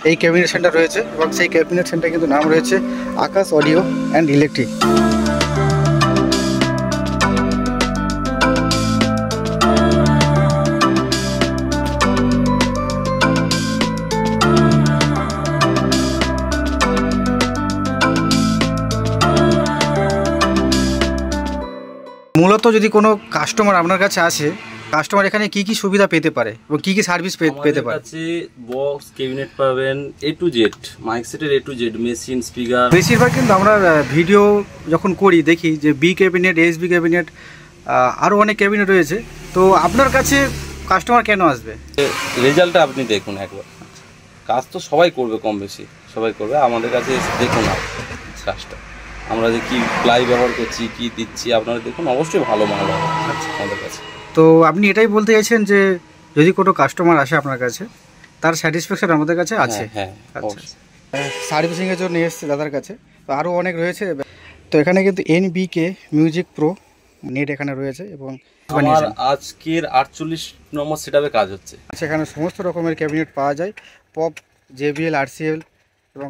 এই cabinet centre রয়েছে এবং সেই ক্যাবিনেট সেন্টার কিন্তু নাম রয়েছে আকাশ অডিও অ্যান্ড ইলেকট্রিক। মূলত যদি কোনো কাস্টমার আপনার কাছে আসে, কাস্টমার এখানে কি কি সুবিধা পেতে পারে এবং কি কি সার্ভিস পেতে পারে? আছে বক্স ক্যাবিনেট পাবেন A to Z, মাইক সেটের A to Z, machine, speaker. বেশিরভাগ কিন্তু আমরা ভিডিও যখন করি দেখি যে বি ক্যাবিনেট, এসবি ক্যাবিনেট, আরও অনেক ক্যাবিনেট রয়েছে। তো আপনার কাছে কাস্টমার কেন আসবে? রেজাল্টটা আপনি দেখুন একবার। কাজ তো সবাই করবে, কম বেশি সবাই করবে। আমাদের কাছে দেখুন কাজটা, আমরা যে কি প্লাই ব্যবহার করছি, কি দিচ্ছি, আপনারা দেখুন, অবশ্যই ভালো মাল হবে আমাদের কাছে। তো আপনি এটাই বলতে চাইছেন যে যদি কোনো কাস্টমার আসে আপনার কাছে, তার স্যাটিসফ্যাকশন আমাদের কাছে আছে? হ্যাঁ। সার্ভিসিংয়ের জন্য এসছে দাদার কাছে, তো আরও অনেক রয়েছে। তো এখানে কিন্তু NBK মিউজিক প্রো নেট এখানে রয়েছে এবং আমার আজকের 48 নম্বর সেটআপে কাজ হচ্ছে। সেখানে সমস্ত রকমের ক্যাবিনেট পাওয়া যায়, পপ, JBL, RCL, এবং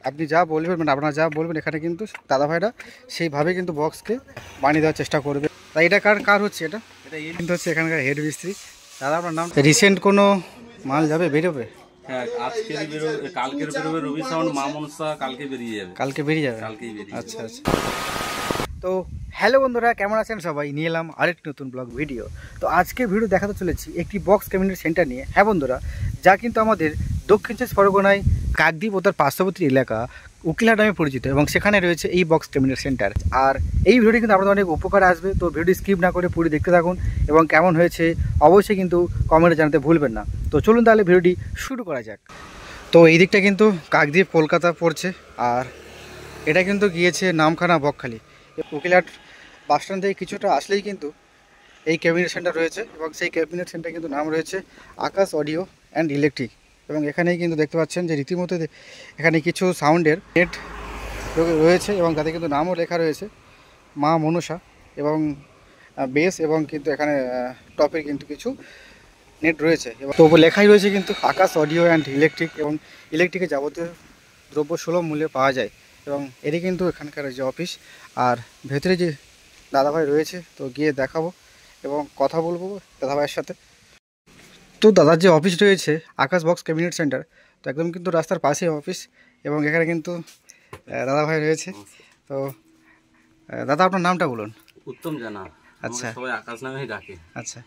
আপনি যা বলবেন, মানে আপনারা যা বলবেন এখানে কিন্তু দাদাভাইরা সেইভাবে কিন্তু বক্সকে বানিয়ে দেওয়ার চেষ্টা করবে। তাই এটা কার হচ্ছে? এটা কিন্তু হচ্ছে এখানকার হেড মিস্ত্রি। দাদা আপনার নাম? রিসেন্ট কোনো মাল যাবে, বেরোবে? হ্যাঁ, আজকেরই বেরোবে, কালকের বেরোবে রবি সাউন্ড, মা মনসা কালকে বেরিয়ে যাবে। কালকেই বেরিয়ে যাবে। আচ্ছা। তো হ্যালো বন্ধুরা, কেমন আছেন সবাই? নিয়ে এলাম আরেকটি নতুন ব্লগ ভিডিও। তো আজকে ভিডিও দেখাতে চলেছি একটি বক্স ক্যাবিনেট সেন্টার নিয়ে। হ্যাঁ বন্ধুরা, যা কিন্তু আমাদের দক্ষিণ চব্বিশ পরগনায় কাকদ্বীপ ও তার পার্শ্ববর্তী এলাকা উকিলহাট নামে পরিচিত, এবং সেখানে রয়েছে এই বক্স ক্যাবিনেট সেন্টার। আর এই ভিডিওটি কিন্তু আপনাদের অনেক উপকার আসবে। তো ভিডিও স্কিপ না করে পুরো দেখতে থাকুন, এবং কেমন হয়েছে অবশ্যই কিন্তু কমেন্টে জানাতে ভুলবেন না। তো চলুন তাহলে ভিডিওটি শুরু করা যাক। তো এই দিকটা কিন্তু কাকদ্বীপ কলকাতা পড়ছে, আর এটা কিন্তু গিয়েছে নামখানা বকখালি। উকিলহাট বাস স্ট্যান্ড থেকে কিছুটা আসলেই কিন্তু এই ক্যাবিনেট সেন্টার রয়েছে, এবং সেই ক্যাবিনেট সেন্টার কিন্তু নাম রয়েছে আকাশ অডিও অ্যান্ড ইলেকট্রিক। এবং এখানেই কিন্তু দেখতে পাচ্ছেন যে রীতিমতো এখানে কিছু সাউন্ডের নেট রয়েছে, এবং তাতে কিন্তু নামও লেখা রয়েছে মা মনসা, এবং বেস, এবং কিন্তু এখানে টপের কিন্তু কিছু নেট রয়েছে। এবং তো লেখাই রয়েছে কিন্তু আকাশ অডিও অ্যান্ড ইলেকট্রিক, এবং ইলেকট্রিকের যাবতীয় দ্রব্য সুলভ মূল্যে পাওয়া যায়। এবং এটি কিন্তু এখানকার যে অফিস, আর ভেতরে যে দাদাভাই রয়েছে তো গিয়ে দেখাবো এবং কথা বলবো দাদাভাইয়ের সাথে। তো দাদার যে অফিস রয়েছে আকাশ বক্স ক্যাবিনেট সেন্টার, তো একদম কিন্তু রাস্তার পাশেই অফিস, এবং এখানে কিন্তু দাদাভাই রয়েছে। তো দাদা আপনার নামটা বলুন। উত্তম জানা। আচ্ছা, সবাই আকাশ নামেই ডাকে। আচ্ছা,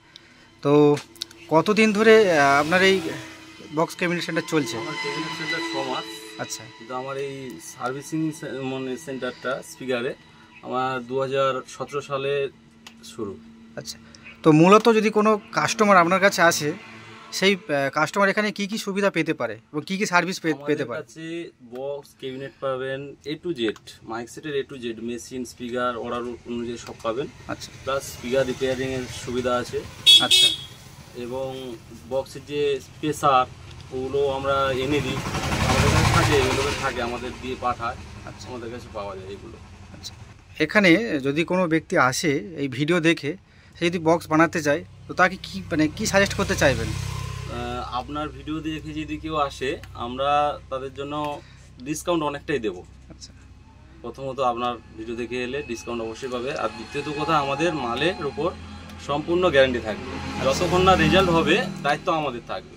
তো কতদিন ধরে আপনার এই বক্স ক্যাবিনেট সেন্টার চলছে? আমার ক্যাবিনেট সেন্টার 6 মাস। আচ্ছা, কিন্তু আমার এই সার্ভিসিং মানে সেন্টারটা স্পিকারে আমার 2017 সালে শুরু। আচ্ছা, তো মূলত যদি কোনো কাস্টমার আপনার কাছে আসে, সেই কাস্টমার এখানে কি কি সুবিধা পেতে পারে এবং কি কি সার্ভিস পেতে পারে? আছে বক্স ক্যাবিনেট পাবেন A to Z, মাইক সেটের A to Z, machine, speaker order অনুযায়ী সব পাবেন। আচ্ছা, প্লাস স্পিকার রিপেয়ারিং এর সুবিধা আছে। আচ্ছা, এবং বক্সের যে প্রেসার ওগুলো আমরা এনে দিই, আমাদের কাছে থাকে, এগুলো থাকে, আমাদের দিয়ে পাঠায়। আচ্ছা, আমাদের কাছে পাওয়া যায় এগুলো। আচ্ছা, এখানে যদি কোনো ব্যক্তি আসে এই ভিডিও দেখে, সে যদি বক্স বানাতে চায়, তো তাকে কি কি সাজেস্ট করতে চাইবেন? আপনার ভিডিও দেখে যদি কেউ আসে, আমরা তাদের জন্য ডিসকাউন্ট অনেকটাই দেবো। আচ্ছা, প্রথমত আপনার ভিডিও দেখে এলে ডিসকাউন্ট অবশ্যই পাবে, আর দ্বিতীয়ত কথা, আমাদের মালের উপর সম্পূর্ণ গ্যারান্টি থাকবে। যতক্ষণ না রেজাল্ট হবে দায়িত্ব আমাদের থাকবে।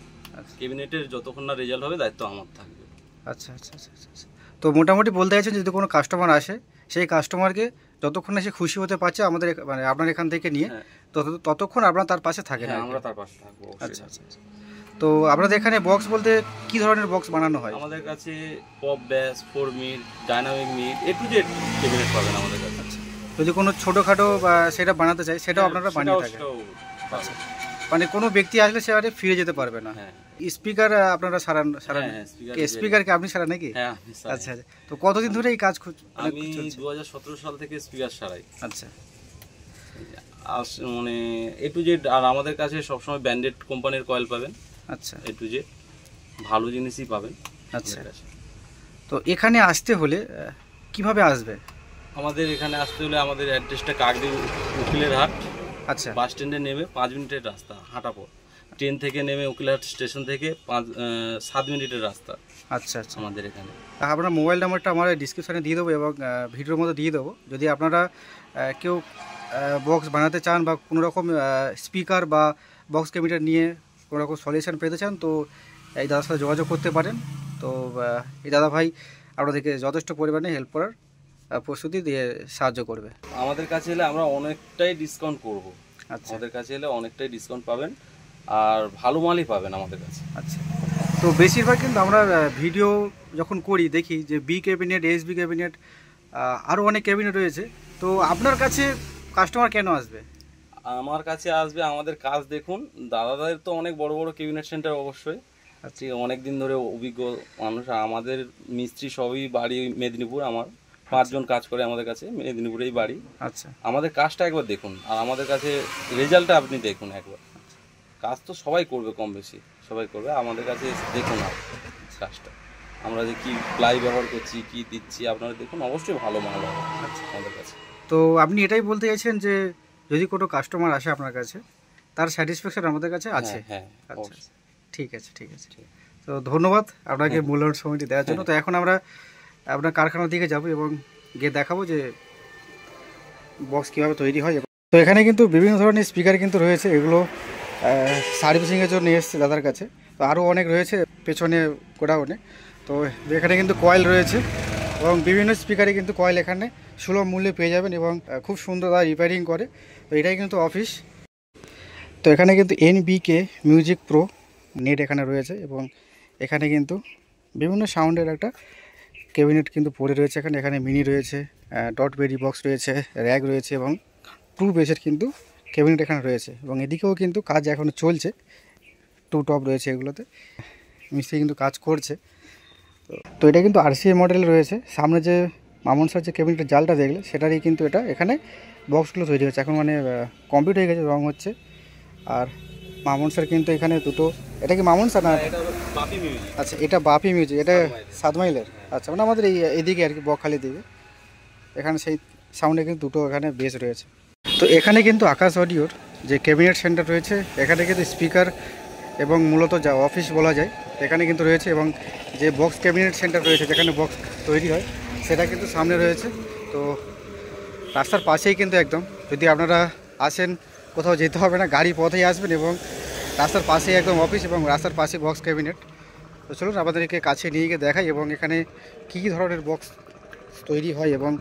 ক্যাবিনেটের যতক্ষণ না রেজাল্ট হবে দায়িত্ব আমার থাকবে। আচ্ছা আচ্ছা আচ্ছা আচ্ছা। তো মোটামুটি বলতে চাইছেন যদি কোনো কাস্টমার আসে, সেই কাস্টমারকে যতক্ষণ না সে খুশি হতে পারছে আমাদের আপনার এখান থেকে নিয়ে, ততক্ষণ আপনারা তার পাশে থাকেন? আমরা তার পাশে থাকবো। আচ্ছা আচ্ছা। তো আপনাদের এখানে বক্স বলতে কি ধরনের বক্স বানানো হয়? আমাদের কাছে পপ, ব্যাস, 4 mid, dynamic mid, A to Z cabinet পাবেন আমাদের কাছে। আচ্ছা, যদি কোনো ছোটোখাটো বা সেটা বানাতে চাই, সেটাও আপনারা বানিয়ে থাকেন? আচ্ছা, মানে কোনো ব্যক্তি আসলে সে আরে ফিরে যেতে পারবে না? স্পিকার আপনারা সারান? স্পিকারকে আপনি সারান নাকি? আচ্ছা আচ্ছা। তো কতদিন ধরে এই কাজ? আমি 2017 সাল থেকে স্পিকার সারাই। আচ্ছা, মানে A to Z, আর আমাদের কাছে সবসময় ব্র্যান্ডেড কোম্পানির কয়েল পাবেন। আচ্ছা, A to Z ভালো জিনিসই পাবেন। আচ্ছা, তো এখানে আসতে হলে কিভাবে আসবে? আমাদের এখানে আসতে হলে আমাদের অ্যাড্রেসটা কাকদ্বীপ উকিলের হাট। আচ্ছা, বাস স্ট্যান্ডে নেমে 5 মিনিটের রাস্তা, হাঁটা পথ। ট্রেন থেকে নেমে উকিলহাট স্টেশন থেকে 7 মিনিটের রাস্তা। আচ্ছা আচ্ছা, আমাদের এখানে আপনার মোবাইল নাম্বারটা আমার ডিসক্রিপশানে দিয়ে দেবো এবং ভিডিওর মধ্যে দিয়ে দেবো। যদি আপনারা কেউ বক্স বানাতে চান বা কোনো রকম স্পিকার বা বক্স ক্যাবিনেট নিয়ে কোনো রকম সলিউশন পেতে চান, তো এই দাদার সাথে যোগাযোগ করতে পারেন। তো এই দাদা ভাই আপনাদেরকে যথেষ্ট পরিমাণে হেল্প করার প্রস্তুতি দিয়ে সাহায্য করবে। আমাদের কাছে এলে আমরা অনেকটাই ডিসকাউন্ট করব। আচ্ছা, আমাদের কাছে এলে অনেকটাই ডিসকাউন্ট পাবেন আর ভালো মালই পাবেন আমাদের কাছে। আচ্ছা, তো বেশিরভাগ কিন্তু আমরা ভিডিও যখন করি দেখি যে বি ক্যাবিনেট, এসবি ক্যাবিনেট, আরও অনেক ক্যাবিনেট রয়েছে। তো আপনার কাছে কাস্টমার কেন আসবে? আমার কাছে আসবে আমাদের কাজ দেখুন। দাদাদের তো অনেক বড় বড় ক্যাবিনেট সেন্টার অবশ্যই, আচ্ছা, অনেক দিন ধরে অভিজ্ঞ মানুষ। আমাদের মিস্ত্রি সবই বাড়ি মেদিনীপুর, আমার 5 জন কাজ করে আমাদের কাছে, মেদিনীপুরেই বাড়ি। আচ্ছা, আমাদের কাজটা একবার দেখুন আর আমাদের কাছে রেজাল্টটা আপনি দেখুন একবার। কাজ তো সবাই করবে, কম বেশি সবাই করবে, আমাদের কাছে দেখুন কাজটা আমরা যে কি প্লাই ব্যবহার করছি, কি দিচ্ছি, আপনারা দেখুন, অবশ্যই ভালো মাল হবে আমাদের কাছে। তো আপনি এটাই বলতে চাইছেন যে যদি কোনো কাস্টমার আসে আপনার কাছে, তার স্যাটিসফ্যাকশন আমাদের কাছে আছে? হ্যাঁ, আচ্ছা, ঠিক আছে, ঠিক আছে। তো ধন্যবাদ আপনাকে মূল্যবান সময়টি দেওয়ার জন্য। তো এখন আমরা আপনার কারখানার দিকে যাব এবং গিয়ে দেখাবো যে বক্স কীভাবে তৈরি হয়। তো এখানে কিন্তু বিভিন্ন ধরনের স্পিকার কিন্তু রয়েছে, এগুলো সার্ভিসিংয়ের জন্য এসছে দাদার কাছে। তো আরও অনেক রয়েছে পেছনে গোডাউনে। তো এখানে কিন্তু কয়েল রয়েছে এবং বিভিন্ন স্পিকারে কিন্তু কয়েল এখানে সুলভ মূল্যে পেয়ে যাবেন এবং খুব সুন্দর দাদা রিপেয়ারিং করে। তো এটাই কিন্তু অফিস। তো এখানে কিন্তু এনবিকে মিউজিক প্রো নেট এখানে রয়েছে এবং এখানে কিন্তু বিভিন্ন সাউন্ডের একটা ক্যাবিনেট কিন্তু পড়ে রয়েছে। এখানে মিনি রয়েছে, ডট বেরি বক্স রয়েছে, র্যাক রয়েছে এবং 2 বেসের কিন্তু ক্যাবিনেট এখানে রয়েছে এবং এদিকেও কিন্তু কাজ এখনও চলছে। 2 টপ রয়েছে, এগুলোতে মিস্ত্রি কিন্তু কাজ করছে। তো এটা কিন্তু আরসিএ মডেল রয়েছে। সামনে যে মামুন স্যার যে ক্যাবিনেটের জালটা দেখলে সেটারই কিন্তু এটা এখানে বক্সগুলো তৈরি হচ্ছে। এখন মানে কমপ্লিট হয়ে গেছে, রং হচ্ছে। আর মামুন স্যার কিন্তু এখানে দুটো, এটা কি মামুন স্যার না? আচ্ছা, এটা বাপি মিউজিক, এটা 7 মাইলের। আচ্ছা, মানে আমাদের এইদিকে আর কি, বকখালির দিকে। এখানে সেই সাউন্ডে কিন্তু দুটো এখানে বেস রয়েছে। তো এখানে কিন্তু আকাশ অডিওর যে ক্যাবিনেট সেন্টার রয়েছে, এখানে কিন্তু স্পিকার এবং মূলত যা অফিস বলা যায় এখানে কিন্তু রয়েছে এবং যে বক্স ক্যাবিনেট সেন্টার রয়েছে যেখানে বক্স তৈরি হয় সেটা কিন্তু সামনে রয়েছে। তো রাস্তার পাশেই কিন্তু একদম, যদি আপনারা আসেন কোথাও যেতে হবে না, গাড়ি পথেই আসবেন এবং রাস্তার পাশেই একদম অফিস এবং রাস্তার পাশে বক্স ক্যাবিনেট। তো চলুন আপনাদেরকে কাছে নিয়ে গিয়ে দেখাই এবং এখানে কী কী ধরনের বক্স তৈরি হয় এবং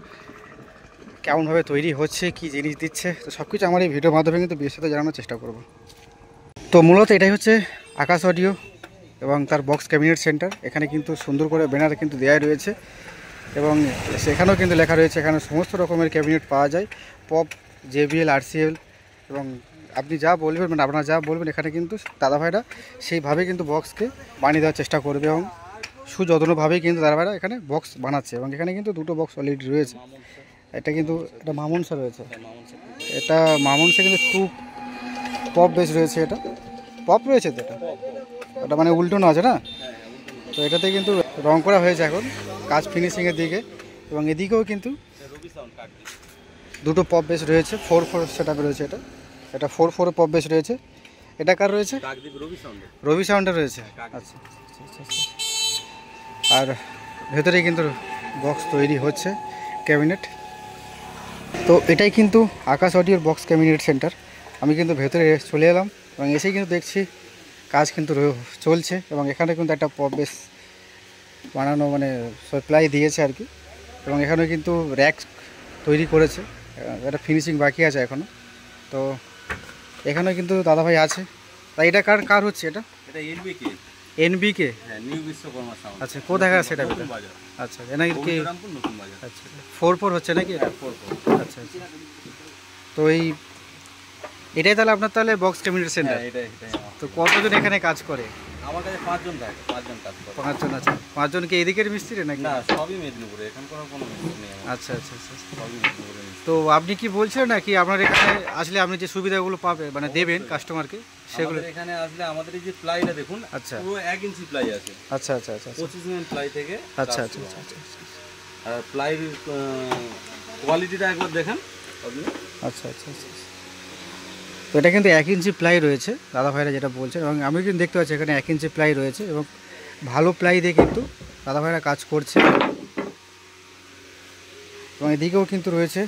কেমনভাবে তৈরি হচ্ছে, কি জিনিস দিচ্ছে, তো সব কিছু আমার এই ভিডিওর মাধ্যমে কিন্তু বিস্তারিত জানানোর চেষ্টা করব। তো মূলত এটাই হচ্ছে আকাশ অডিও এবং তার বক্স ক্যাবিনেট সেন্টার। এখানে কিন্তু সুন্দর করে ব্যানার কিন্তু দেওয়া রয়েছে এবং সেখানেও কিন্তু লেখা রয়েছে এখানে সমস্ত রকমের ক্যাবিনেট পাওয়া যায়, পপ, জেবিএল, আরসিএল এবং আপনি যা বলবেন, মানে আপনারা যা বলবেন এখানে কিন্তু দাদাভাইরা সেইভাবে কিন্তু বক্সকে বানিয়ে দেওয়ার চেষ্টা করবে এবং সুযত্নভাবেই কিন্তু দাদাভাইরা এখানে বক্স বানাচ্ছে এবং এখানে কিন্তু 2টো বক্স অলরেডি রয়েছে। এটা কিন্তু এটা মামুন স্যার রয়েছে, এটা মামুন স্যার কিন্তু 2 পপ বেস রয়েছে। এটা পপ রয়েছে, তো এটা মানে উল্টোনো আছে না। তো এটাতে কিন্তু রং করা হয়েছে এখন, কাজ ফিনিশিংয়ের দিকে এবং এদিকেও কিন্তু 2টো পপ বেস রয়েছে। 4/4 সেট আপ রয়েছে, এটা 4/4 পপ বেস রয়েছে। এটা কার রয়েছে? রবি সাউন্ডের রয়েছে। আচ্ছা, আর ভেতরে কিন্তু বক্স তৈরি হচ্ছে ক্যাবিনেট। তো এটাই কিন্তু আকাশ অডিওর বক্স ক্যাবিনেট সেন্টার। আমি কিন্তু ভেতরে চলে এলাম এবং এসেই কিন্তু দেখছি কাজ কিন্তু চলছে এবং এখানে কিন্তু একটা পপ বেস বানানো, মানে সাপ্লাই দিয়েছে আর কি এবং এখানে কিন্তু র্যাক তৈরি করেছে, একটা ফিনিশিং বাকি আছে এখনও। তো এখানে কিন্তু দাদাভাই আছে। তাই এটা কার হচ্ছে? এটা এনবিকে, নিউ বিশ্বকর্মা সাউন্ড। আচ্ছা, কোথায় আছে সেটা? আচ্ছা, এনাকি আচ্ছা 4/4 হচ্ছে নাকি? আচ্ছা, তো এটাই তাহলে আপনার তাহলে বক্স ক্যাবিনেট সেন্টার। তো কতজন এখানে কাজ করে? আমার কাছে 5 জন কাজ করে। 5 জন আছে। 5 জন কি এদিকের মিস্ত্রি নাকি? না, সবই মেদিনীপুরে, এখানকার কোনো মিস্ত্রি নেই। আচ্ছা, সবই মেদিনীপুরে। তো আপনি কি বলছেন নাকি আপনার এখানে আসলে আপনি যে সুবিধাগুলো পাবেন, মানে দেবেন কাস্টমারকে, সেগুলো এখানে আসলে আমাদের এই যে প্লাইটা দেখুন, আচ্ছা, পুরো 1 ইঞ্চি প্লাই আছে। আচ্ছা, 25 mm প্লাই থেকে। আচ্ছা, আর প্লাইর কোয়ালিটিটা একবার দেখেন আপনি। আচ্ছা। তো এটা কিন্তু 1 ইঞ্চি প্লাই রয়েছে দাদা ভাইরা যেটা বলছেন, এবং আমি কিন্তু দেখতে পাচ্ছি এখানে 1 ইঞ্চি প্লাই রয়েছে এবং ভালো প্লাই দিয়ে কিন্তু দাদা ভাইরা কাজ করছে। এবং এদিকেও কিন্তু রয়েছে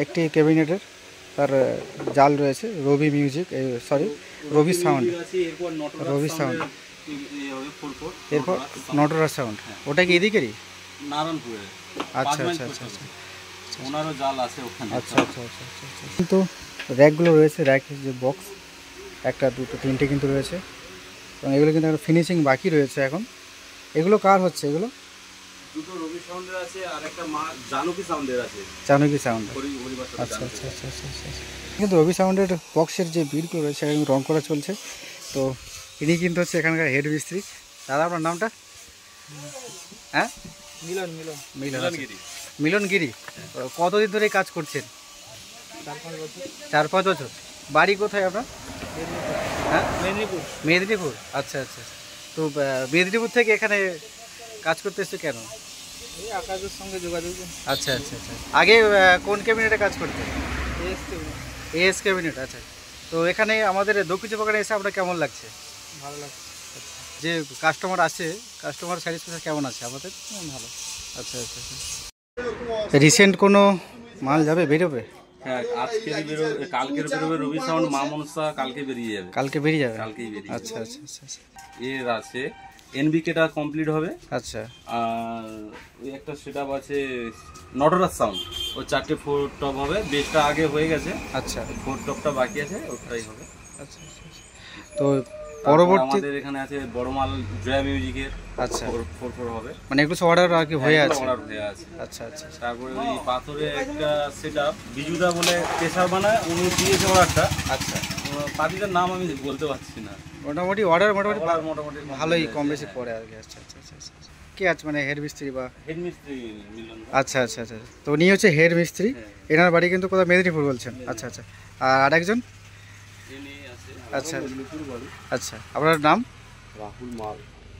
একটি ক্যাবিনেটের, তার জাল রয়েছে রবি মিউজিক, সরি রবি সাউন্ড, রবি সাউন্ড, এরপর নটরাজ সাউন্ড। ওটা কি এদিকেরই? নারায়ণপুরে। আচ্ছা আচ্ছা আচ্ছা আচ্ছা ওনারও জাল আছে ওখানে। আচ্ছা আচ্ছা আচ্ছা আচ্ছা। কিন্তু র্যাকগুলো রয়েছে, র্যাকের যে বক্স 1, 2, 3টে কিন্তু রয়েছে, এবং এগুলো কিন্তু একটা ফিনিশিং বাকি রয়েছে এখন। এগুলো কার হচ্ছে? এগুলো দুটো রবি সাউন্ডের আছে আর একটা মা জানকী সাউন্ডের আছে। জানকী সাউন্ড। আচ্ছা আচ্ছা আচ্ছা আচ্ছা আচ্ছা। কিন্তু রবি সাউন্ডের বক্সের যে বিলগুলো রয়েছে সেখানে রং করা চলছে। তো ইনি কিন্তু হচ্ছে এখানকার হেড মিস্ত্রি। দাদা আপনার নামটা? হ্যাঁ, মিলন মিলন মিলন মিলনগিরি। কতদিন ধরে কাজ করছেন? 4-5 বছর। বাড়ি কোথায় আপনার? হ্যাঁ, মেদিনীপুর। মেদিনীপুর। আচ্ছা আচ্ছা। তো মেদিনীপুর থেকে এখানে কাজ করতে এসছো কেন? এই আকাশের সঙ্গে যোগাযোগ। আচ্ছা আচ্ছা আচ্ছা। আগে কোন ক্যাবিনেটে কাজ করতেন? As cabinet. আচ্ছা। তো এখানে আমাদের দক্ষিণ চব্বিশ এসে আপনার কেমন লাগছে? ভালো লাগছে। যে কাস্টমার আসে, কাস্টমার স্যাটিসফ্যাকশন কেমন আছে আমাদের? ভালো। আচ্ছা আচ্ছা আচ্ছা। রিসেন্ট কোনো মাল যাবে, বেরোবে? হ্যাঁ, আজকেরই বেরোবে, কালকের বেরোবে রবি সাউন্ড মা মনসা, কালকে বেরিয়ে যাবে। কালকে বেরিয়ে যাবে? কালকেই বেরিয়ে আচ্ছা যাবে। আচ্ছা আচ্ছা আচ্ছা। এর আছে এনবিকেটা কমপ্লিট হবে। আচ্ছা। আর ওই একটা সেটআপ আছে নটরাজ সাউন্ড, ওই 4টে 4 টপ হবে। বেসটা আগে হয়ে গেছে। আচ্ছা 4 টপটা বাকি আছে, ওটাই হবে। আচ্ছা আচ্ছা। তো পরবর্তী আমাদের এখানে আছে বড় মাল জয়া মিউজিকের। আচ্ছা। 4 হবে। মানে এগুলো সব অর্ডার আর কি হয়ে আছে? অর্ডার হয়ে আছে। আচ্ছা আচ্ছা। তারপরে ওই পাথরে একটা সেটআপ বিজুদা বলে প্রেসার বানায়, উনি দিয়েছে অর্ডারটা। আচ্ছা। পার্টিটার নাম আমি বলতে পারছি না। মোটামুটি অর্ডার মোটামুটি মোটামুটি ভালোই কম বেশি পড়ে আর কি। আচ্ছা আচ্ছা আচ্ছা আচ্ছা। কে আছে মানে হেড মিস্ত্রি বা? হেড মিস্ত্রি মিলন। আচ্ছা আচ্ছা আচ্ছা। তো উনি হচ্ছে হেড মিস্ত্রি। এনার বাড়ি কিন্তু কোথাও মেদিনীপুর বলছেন? আচ্ছা আচ্ছা। আর আরেকজন? আচ্ছা আচ্ছা। আপনার নাম? রাহুল মাল।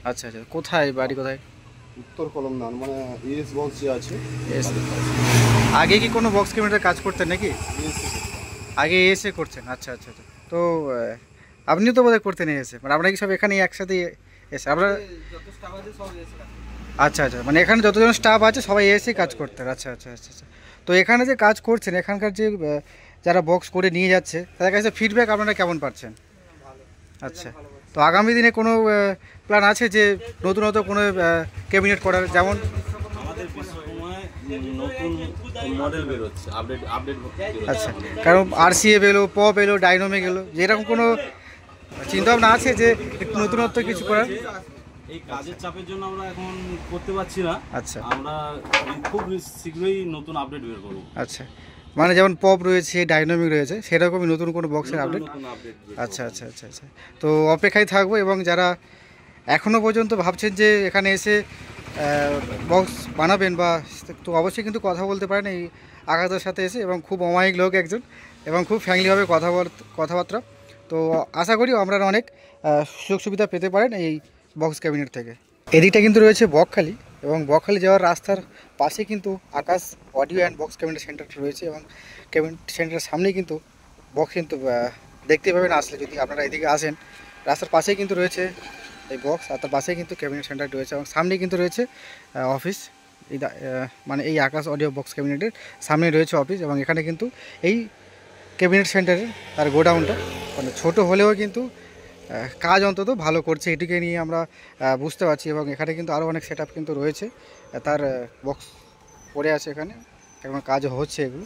আচ্ছা আচ্ছা। কোথায় বাড়ি, কোথায়? উত্তর কলমদান, মানে ইএস বক্স যে আছে। আগে কি কোনো বক্স ক্যাবিনেটের কাজ করতেন নাকি? আগে এসে করছেন? আচ্ছা আচ্ছা আচ্ছা। তো আপনিও তো বোধহয় করতেন এসে, মানে আপনারা কি সব এখানে একসাথে এসে আপনারা? যত স্টাফ আছে সব এসে কাজ। আচ্ছা আচ্ছা। মানে এখানে যতজন স্টাফ আছে সবাই এসে কাজ করতেন? আচ্ছা আচ্ছা আচ্ছা আচ্ছা। তো এখানে যে কাজ করছেন, এখানকার যে যারা বক্স করে নিয়ে যাচ্ছে তাদের কাছে ফিডব্যাক আপনারা কেমন পাচ্ছেন? আচ্ছা। তো আগামী দিনে কোনো প্ল্যান আছে যে নতুনত্ব কোনো ক্যাবিনেট করার? যেমন আমাদের সময় নতুন মডেল বের হচ্ছে, আপডেট আচ্ছা, কারণ আরসিএ এলো, পপ এলো, ডাইনামিক এলো, যেরকম কোনো চিন্তাভাবনা আছে যে একটু নতুনত্ব কিছু করার? এই কাজের চাপের জন্য আমরা এখন করতে পারছি না। আচ্ছা। আমরা খুব শীঘ্রই নতুন আপডেট বের করব। আচ্ছা, মানে যেমন পপ রয়েছে, ডাইনামিক রয়েছে, সেরকমই নতুন কোনো বক্সের আপডেট? আচ্ছা আচ্ছা আচ্ছা আচ্ছা। তো অপেক্ষায় থাকবো, এবং যারা এখনও পর্যন্ত ভাবছেন যে এখানে এসে বক্স বানাবেন বা, তো অবশ্যই কিন্তু কথা বলতে পারেন এই আকাশের সাথে এসে, এবং খুব অমায়িক লোক একজন, এবং খুব ফ্র্যাঙ্কলিভাবে কথাবার্তা। তো আশা করি আপনারা অনেক সুযোগ সুবিধা পেতে পারেন এই বক্স ক্যাবিনেট থেকে। এদিকটা কিন্তু রয়েছে বকখালি, এবং বকখালি যাওয়ার রাস্তার পাশে কিন্তু আকাশ অডিও অ্যান্ড বক্স ক্যাবিনেট সেন্টারটা রয়েছে, এবং ক্যাবিনেট সেন্টারের সামনেই কিন্তু বক্স কিন্তু দেখতে পাবেন আসলে, যদি আপনারা এদিকে আসেন। রাস্তার পাশেই কিন্তু রয়েছে এই বক্স, আর তার পাশেই কিন্তু ক্যাবিনেট সেন্টার রয়েছে, এবং সামনেই কিন্তু রয়েছে অফিস। এই মানে এই আকাশ অডিও বক্স ক্যাবিনেটের সামনে রয়েছে অফিস, এবং এখানে কিন্তু এই ক্যাবিনেট সেন্টারের তার গোডাউনটা মানে ছোটো হলেও কিন্তু কাজ অন্তত ভালো করছে, এটিকে নিয়ে আমরা বুঝতে পারছি। এবং এখানে কিন্তু আরও অনেক সেট আপ কিন্তু রয়েছে, তার বক্স পড়ে আছে এখানে, এখন কাজ হচ্ছে এগুলো।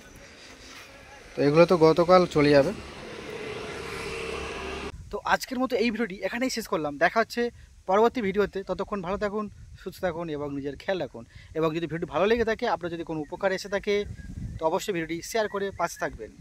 তো এগুলো তো গতকাল চলে যাবে। তো আজকের মতো এই ভিডিওটি এখানেই শেষ করলাম। দেখা হচ্ছে পরবর্তী ভিডিওতে। ততক্ষণ ভালো থাকুন, সুস্থ থাকুন, এবং নিজের খেয়াল রাখুন। এবং যদি ভিডিওটি ভালো লেগে থাকে, আপনার যদি কোনো উপকার এসে থাকে, তো অবশ্যই ভিডিওটি শেয়ার করে পাশে থাকবেন।